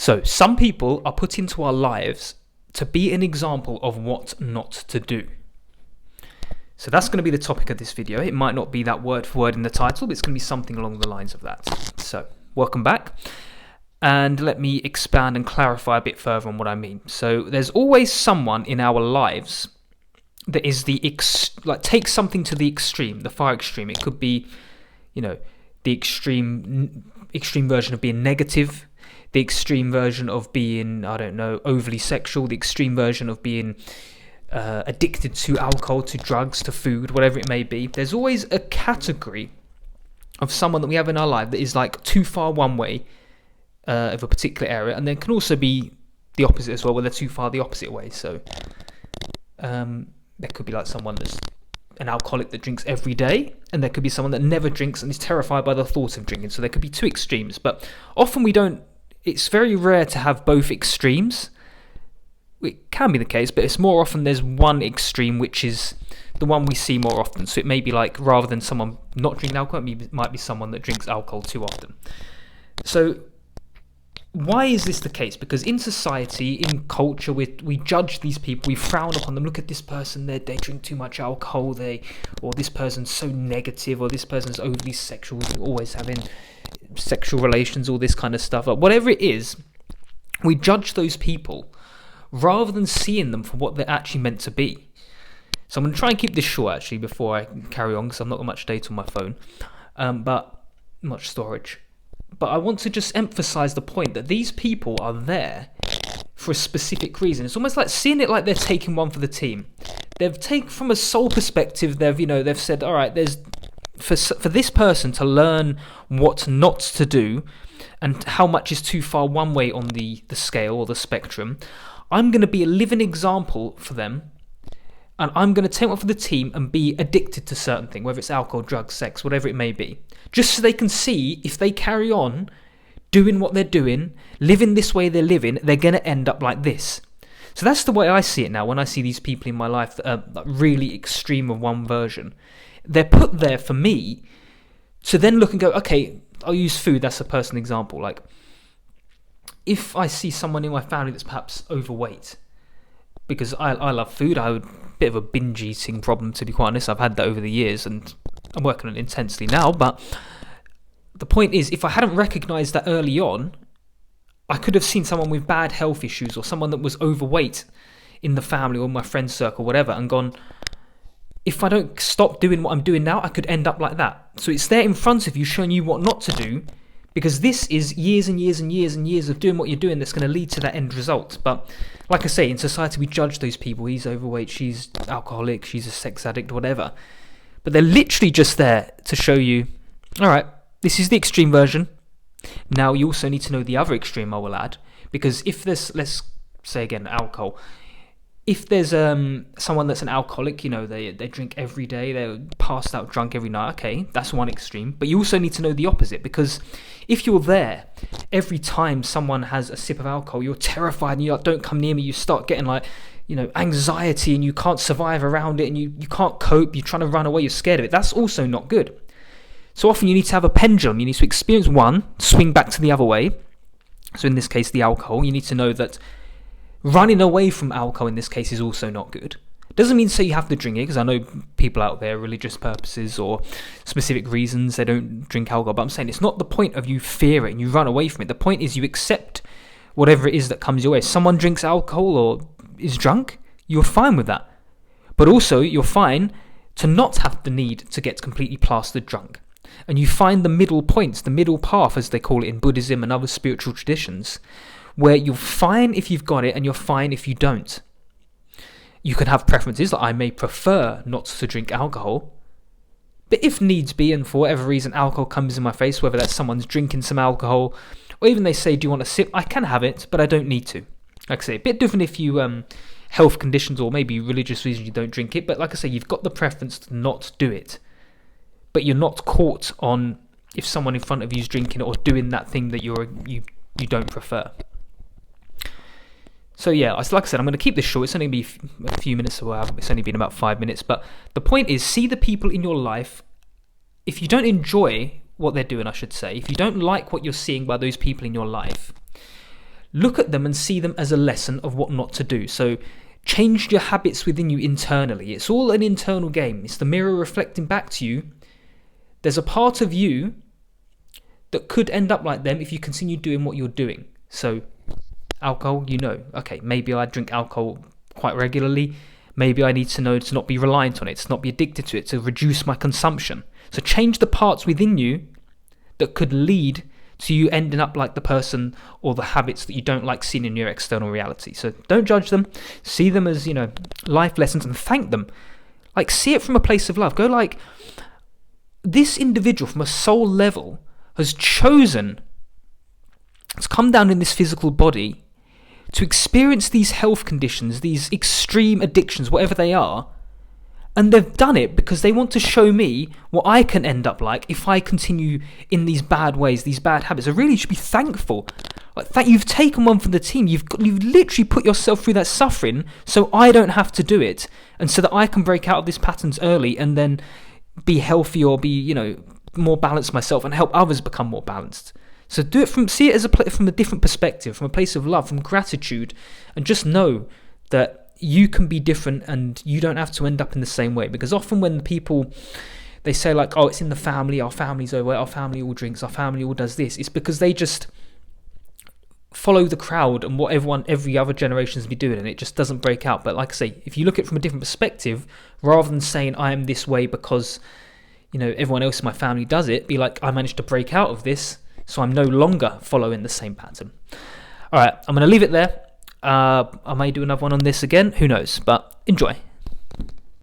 So some people are put into our lives to be an example of what not to do. So that's going to be the topic of this video. It might not be that word for word in the title, but it's going to be something along the lines of that. So welcome back. And let me expand and clarify a bit further on what I mean. So there's always someone in our lives that is takes something to the extreme, the far extreme. It could be, the extreme version of being negative, the extreme version of being, overly sexual, the extreme version of being addicted to alcohol, to drugs, to food, whatever it may be. There's always a category of someone that we have in our life that is like too far one way of a particular area, and there can also be the opposite as well, where they're too far the opposite way. So there could be like someone that's an alcoholic that drinks every day, and there could be someone that never drinks and is terrified by the thought of drinking. So there could be two extremes, but often it's very rare to have both extremes. It can be the case, but it's more often there's one extreme, which is the one we see more often. So it may be like, rather than someone not drinking alcohol, it might be someone that drinks alcohol too often. So why is this the case? Because in society, in culture, we judge these people, we frown upon them. Look at this person, they drink too much alcohol, or this person's so negative, or this person's overly sexual, always having sexual relations, all this kind of stuff. But whatever it is, we judge those people rather than seeing them for what they're actually meant to be. So I'm going to try and keep this short actually before I carry on, because I've not got much data on my phone, but much storage. But I want to just emphasize the point that these people are there for a specific reason. It's almost like seeing it like they're taking one for the team. They've taken, from a soul perspective, they've said, all right, there's for this person to learn what not to do and how much is too far one way on the scale or the spectrum. I'm going to be a living example for them, and I'm going to take one for the team and be addicted to certain things, whether it's alcohol, drugs, sex, whatever it may be, just so they can see if they carry on doing what they're doing, living this way they're living, they're going to end up like this. So that's the way I see it now when I see these people in my life that are really extreme of one version. They're put there for me to then look and go, okay, I'll use food, that's a personal example. Like, if I see someone in my family that's perhaps overweight, because I love food, I have a bit of a binge eating problem, to be quite honest. I've had that over the years and I'm working on it intensely now. But the point is, if I hadn't recognised that early on, I could have seen someone with bad health issues or someone that was overweight in the family or my friend circle, whatever, and gone, if I don't stop doing what I'm doing now, I could end up like that. So it's there in front of you, showing you what not to do, because this is years and years and years and years of doing what you're doing that's going to lead to that end result. But like I say, in society, we judge those people. He's overweight, she's alcoholic, she's a sex addict, whatever. But they're literally just there to show you, all right, this is the extreme version. Now you also need to know the other extreme, I will add, because if there's, let's say again, alcohol. If there's someone that's an alcoholic, they drink every day, they're passed out drunk every night, okay, that's one extreme. But you also need to know the opposite, because if you're there every time someone has a sip of alcohol, you're terrified and you're like, don't come near me, you start getting like, anxiety, and you can't survive around it, and you can't cope, you're trying to run away, you're scared of it. That's also not good. So often you need to have a pendulum. You need to experience one, swing back to the other way. So in this case, the alcohol, you need to know that running away from alcohol in this case is also not good. Doesn't mean to say you have to drink it, because I know people out there, religious purposes or specific reasons, they don't drink alcohol. But I'm saying it's not the point of you fear it and you run away from it. The point is you accept whatever it is that comes your way. If someone drinks alcohol or is drunk, you're fine with that. But also you're fine to not have the need to get completely plastered drunk. And you find the middle points, the middle path, as they call it in Buddhism and other spiritual traditions, where you're fine if you've got it and you're fine if you don't. You can have preferences, like I may prefer not to drink alcohol, but if needs be, and for whatever reason alcohol comes in my face, whether that's someone's drinking some alcohol, or even they say, do you want a sip? I can have it, but I don't need to. Like I say, a bit different if you health conditions or maybe religious reasons you don't drink it, but like I say, you've got the preference to not do it, but you're not caught on if someone in front of you is drinking it or doing that thing that you don't prefer. So yeah, like I said, I'm going to keep this short. It's only going to be a few minutes, or it's only been about 5 minutes. But the point is, see the people in your life. If you don't enjoy what they're doing, I should say, if you don't like what you're seeing by those people in your life, look at them and see them as a lesson of what not to do. So change your habits within you internally. It's all an internal game. It's the mirror reflecting back to you. There's a part of you that could end up like them if you continue doing what you're doing. So alcohol, okay, maybe I drink alcohol quite regularly. Maybe I need to know to not be reliant on it, to not be addicted to it, to reduce my consumption. So change the parts within you that could lead to you ending up like the person or the habits that you don't like seeing in your external reality. So don't judge them. See them as, life lessons, and thank them. Like, see it from a place of love. Go like, this individual from a soul level has chosen to come down in this physical body to experience these health conditions, these extreme addictions, whatever they are, and they've done it because they want to show me what I can end up like if I continue in these bad ways, these bad habits. I really should be thankful. Like that you've taken one for the team. You've literally put yourself through that suffering so I don't have to do it, and so that I can break out of these patterns early and then be healthy or be, more balanced myself and help others become more balanced. So see it as from a different perspective, from a place of love, from gratitude, and just know that you can be different and you don't have to end up in the same way. Because often when people, they say like, oh, it's in the family, our family's over, our family all drinks, our family all does this, it's because they just follow the crowd and what every other generation's be doing, and it just doesn't break out. But like I say, if you look at it from a different perspective, rather than saying I am this way because everyone else in my family does it, be like, I managed to break out of this, so I'm no longer following the same pattern. All right, I'm going to leave it there. I may do another one on this again, who knows, but enjoy.